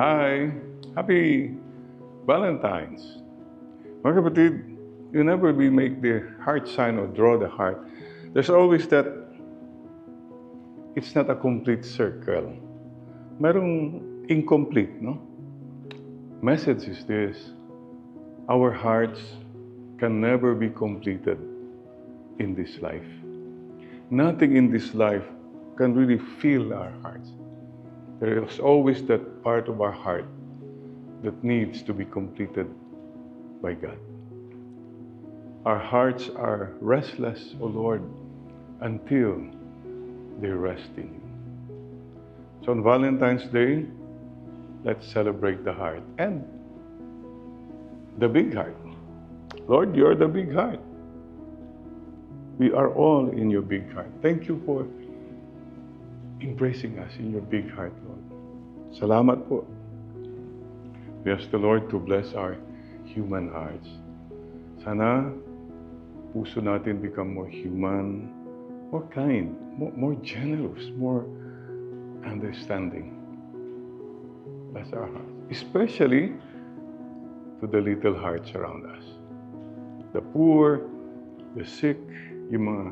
Hi! Happy Valentine's! Mga kapatid, whenever we make the heart sign or draw the heart, there's always that it's not a complete circle. Merong incomplete, no? Message is this: our hearts can never be completed in this life. Nothing in this life can really fill our hearts. There is always that part of our heart that needs to be completed by God. Our hearts are restless, O Lord, until they rest in you. So on Valentine's Day, let's celebrate the heart and the big heart. Lord, you're the big heart. We are all in your big heart. Thank you for embracing us in your big heart, Lord. Salamat po. We ask the Lord to bless our human hearts. Sana puso natin become more human, more kind, more generous, more understanding. Bless our hearts, especially to the little hearts around us. The poor, the sick, yung mga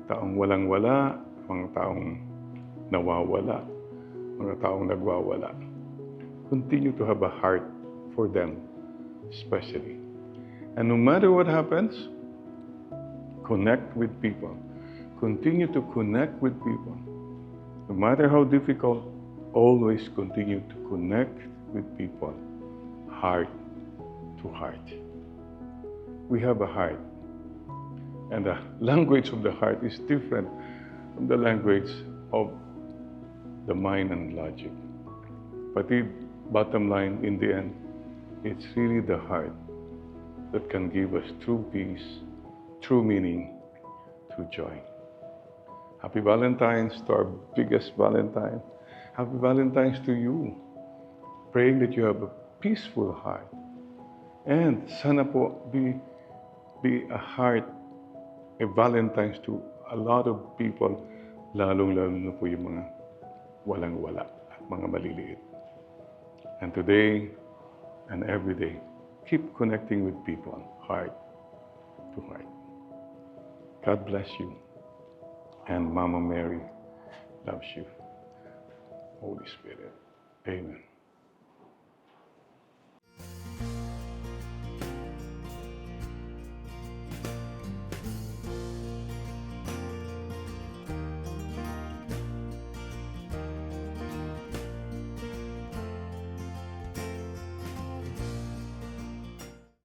taong walang-wala, mga taong nawawala, mga taong nagwawala. Continue to have a heart for them, especially. And no matter what happens, connect with people. Continue to connect with people. No matter how difficult, always continue to connect with people, heart to heart. We have a heart. And the language of the heart is different from the language of the mind and logic. But the bottom line, in the end, it's really the heart that can give us true peace, true meaning, true joy. Happy Valentine's to our biggest Valentine. Happy Valentine's to you. Praying that you have a peaceful heart. And sana po be a heart, a Valentine's to a lot of people, lalong-lalo na po yung mga walang-wala at mga maliliit. And today and every day, keep connecting with people, heart to heart. God bless you. And Mama Mary loves you. Holy Spirit. Amen.